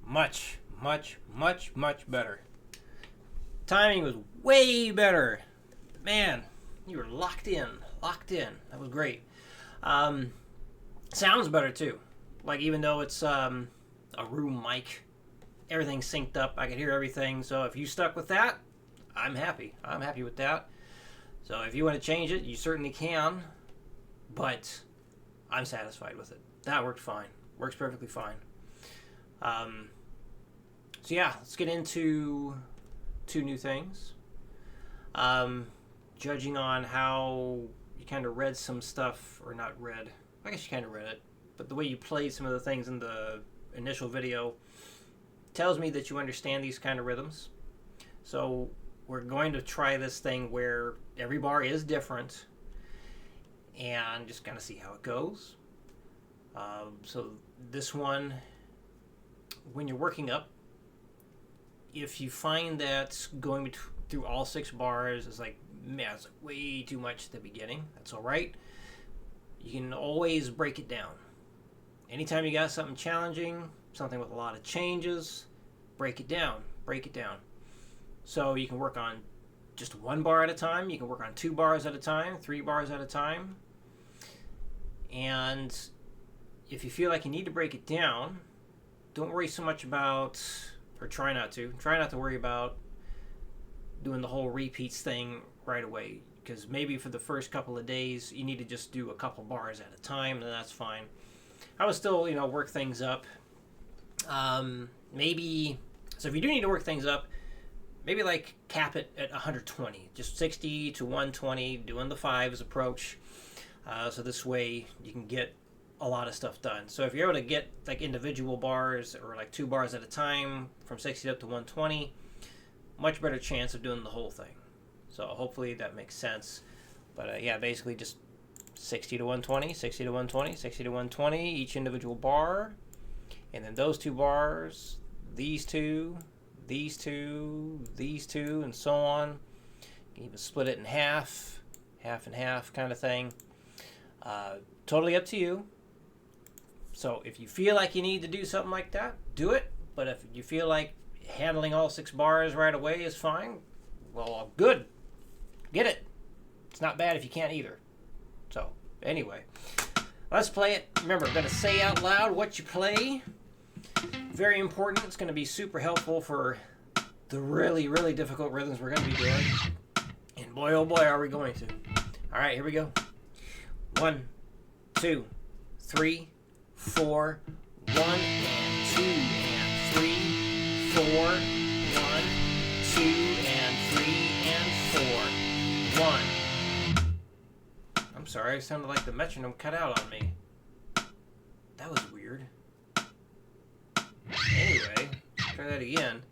much, much, much, much better. Timing was way better. Man, you were locked in. That was great. Sounds better too. Like, even though it's a room mic, everything's synced up. I can hear everything. So if you stuck with that, I'm happy. I'm happy with that. So if you want to change it, you certainly can. But I'm satisfied with it. That worked fine. Works perfectly fine. So yeah, let's get into two new things. Judging on how you kind of read some stuff, or not read, I guess you kind of read it, but the way you played some of the things in the initial video tells me that you understand these kind of rhythms. So we're going to try this thing where every bar is different and just kind of see how it goes. So this one, when you're working up, if you find that going through all 6 bars is like, man, it's like way too much at the beginning, that's all right. You can always break it down. Anytime you got something challenging, something with a lot of changes, break it down. So you can work on just 1 bar at a time. You can work on 2 bars at a time, 3 bars at a time. And if you feel like you need to break it down, don't worry so much about, or try not to worry about doing the whole repeats thing right away. Because maybe for the first couple of days, you need to just do a couple bars at a time, and that's fine. I would still, work things up. Maybe, so if you do need to work things up, maybe like cap it at 120, just 60 to 120, doing the 5s approach. So this way you can get a lot of stuff done. So if you're able to get like individual bars or like 2 bars at a time from 60 up to 120, much better chance of doing the whole thing. So hopefully that makes sense. But yeah, basically just 60 to 120, 60 to 120, 60 to 120, each individual bar. And then those 2 bars, these two, these two, these two, and so on. You can even split it in half and half kind of thing. Totally up to you. So if you feel like you need to do something like that, do it. But if you feel like handling all 6 bars right away is fine, well, good. Get it. It's not bad if you can't either. So anyway, let's play it. Remember, I'm going to say out loud what you play. Very important. It's going to be super helpful for the really, really difficult rhythms we're going to be doing. And boy, oh boy, are we going to. All right, here we go. 1, 2, 3, 4, 1 and 2 and 3, 4, 1, 2 and 3 and 4, 1. I'm sorry, it sounded like the metronome cut out on me. That was weird. Anyway, try that again.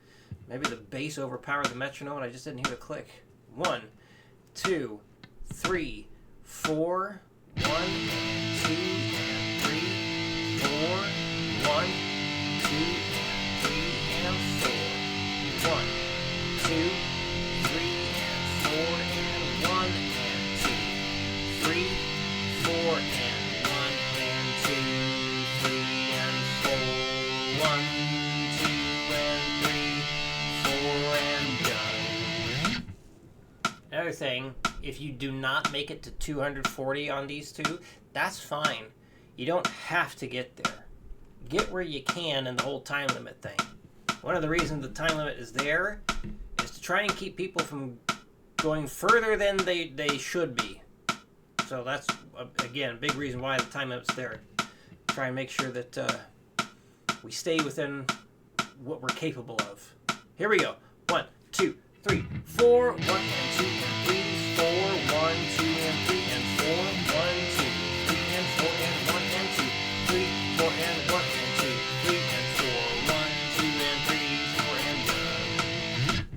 Maybe the bass overpowered the metronome and I just didn't hear the click. 1, 2, 3, 4, 1 and 2 and 3, 4, 1, 2 and 3 and 4, 1, 2, 3 and 4 and 1 and 2, 3, 4 and 1 and 2, 3 and 4, 1, 2 and 3, 4 and done. Another thing, if you do not make it to 240 on these 2, that's fine. You don't have to get there. Get where you can in the whole time limit thing. One of the reasons the time limit is there is to try and keep people from going further than they should be. So that's, again, a big reason why the time limit's there. Try and make sure that we stay within what we're capable of. Here we go. 1, 2, 3, 4, 1 and 2 and 3, 4, 1, 2 and 3 and 4, 1, 2, 3 and 4 and 1 and 2, 3, 4 and 1 and 2, 3 and 4, 1, 2 and 3, 4 and done.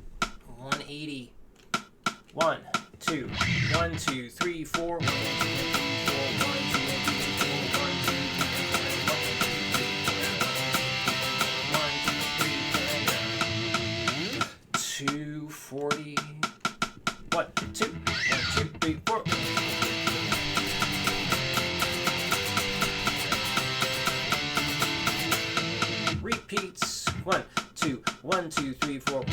180. 1, 2, 1, 2, 3, 4, 1 and 2 and 3, 4, 1, 2 and 3 and 4, 1, 2, 3 and 1 and 2, 3, 1 and 240. 1, 2, 3, 4. Repeats. 1, 1, 2, 1, 2, 3, 4.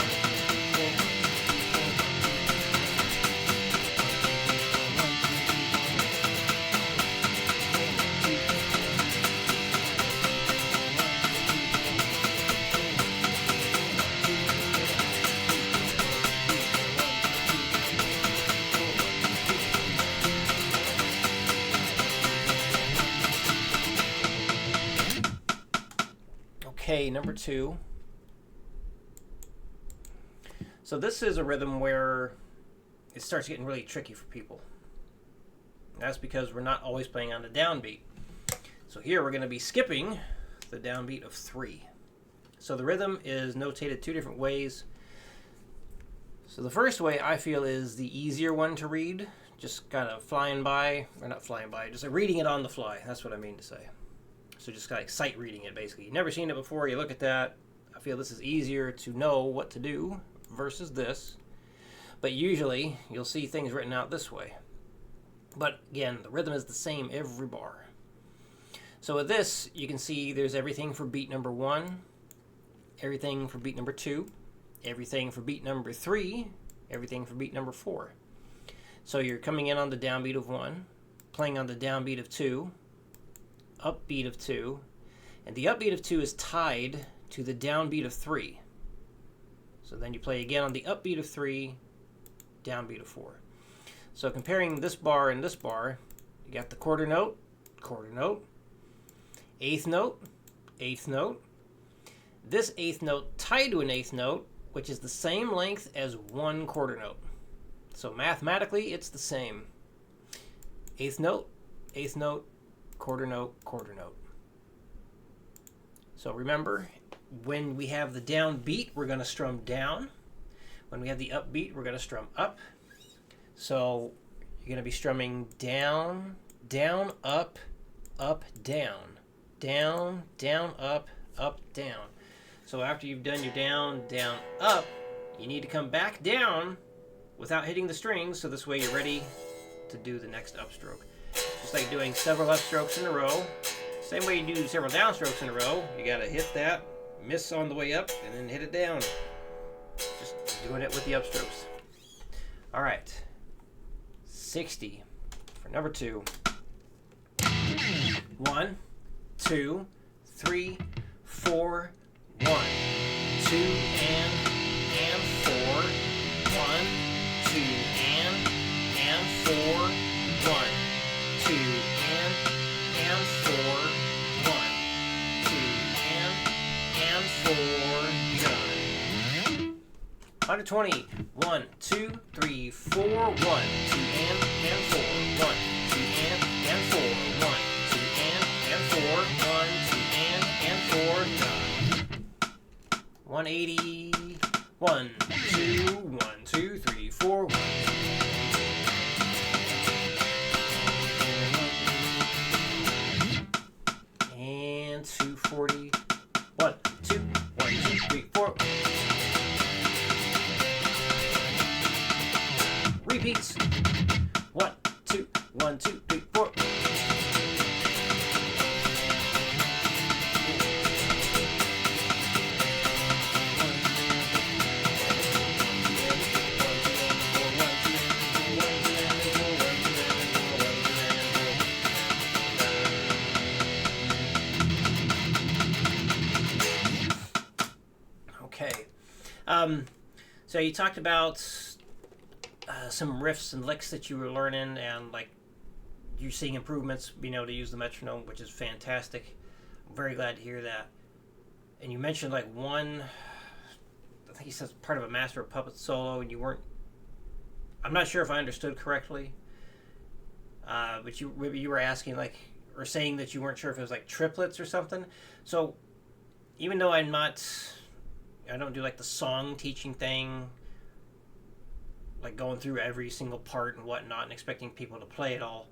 Okay, number 2. So this is a rhythm where it starts getting really tricky for people. That's because we're not always playing on the downbeat. So here we're going to be skipping the downbeat of 3. So the rhythm is notated 2 different ways. So the first way I feel is the easier one to read, just kind of flying by, or not flying by, just reading it on the fly. That's what I mean to say. So just kind of sight reading it, basically. You've never seen it before, you look at that. I feel this is easier to know what to do versus this. But usually, you'll see things written out this way. But again, the rhythm is the same every bar. So with this, you can see there's everything for beat number 1, everything for beat number 2, everything for beat number 3, everything for beat number 4. So you're coming in on the downbeat of 1, playing on the downbeat of 2, upbeat of 2, and the upbeat of 2 is tied to the downbeat of 3. So then you play again on the upbeat of 3, downbeat of 4. So comparing this bar and this bar, you got the quarter note, eighth note, eighth note. This eighth note tied to an eighth note, which is the same length as one quarter note. So mathematically, it's the same. Eighth note, quarter note, quarter note. So remember, when we have the downbeat, we're going to strum down. When we have the upbeat, we're going to strum up. So you're going to be strumming down, down, up, down, down, down, up, down. So after you've done your down, down, up, you need to come back down without hitting the strings, so this way you're ready to do the next upstroke. Just like doing several upstrokes in a row. Same way you do several downstrokes in a row. You got to hit that, miss on the way up, and then hit it down. Just doing it with the upstrokes. All right. 60 for number 2. 1, 2, 3, 4, 1, 2, and 4, 1, 2, and 4, 1, 2, and 4, 1, 2, and 4, done. 120. 1, 2, 3, 4, 1, 2, and 4, 1, 2, and 4, 1, 2, and 4, 1, 2, and 4, done. 180. 1, 2, 1, 2, 3, 4, 1. And 240. 1, 2, 1, 2, 3, 4. Repeats. 1, 2, 1, 2, 3, 4. So you talked about some riffs and licks that you were learning, and like you're seeing improvements, being able to use the metronome, which is fantastic. I'm very glad to hear that. And you mentioned like one, I think you said part of a Master of Puppets solo, and you weren't. I'm not sure if I understood correctly, but you were asking like or saying that you weren't sure if it was like triplets or something. So even though I don't do like the song teaching thing, like going through every single part and whatnot and expecting people to play it all.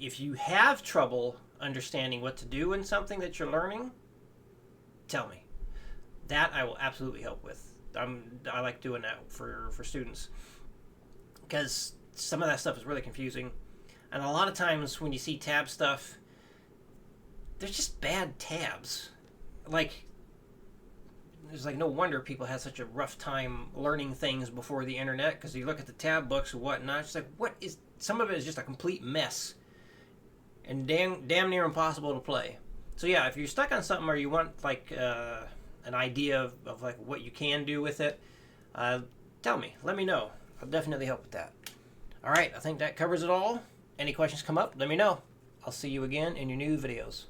If you have trouble understanding what to do in something that you're learning, tell me. That I will absolutely help with. I like doing that for students, because some of that stuff is really confusing. And a lot of times when you see tab stuff, they're just bad tabs. Like, it's like no wonder people had such a rough time learning things before the internet, because you look at the tab books and whatnot, it's like, what is, some of it is just a complete mess and damn near impossible to play. So yeah, if you're stuck on something or you want like an idea of like what you can do with it, tell me, let me know. I'll definitely help with that. All right, I think that covers it all. Any questions come up, let me know. I'll see you again in your new videos.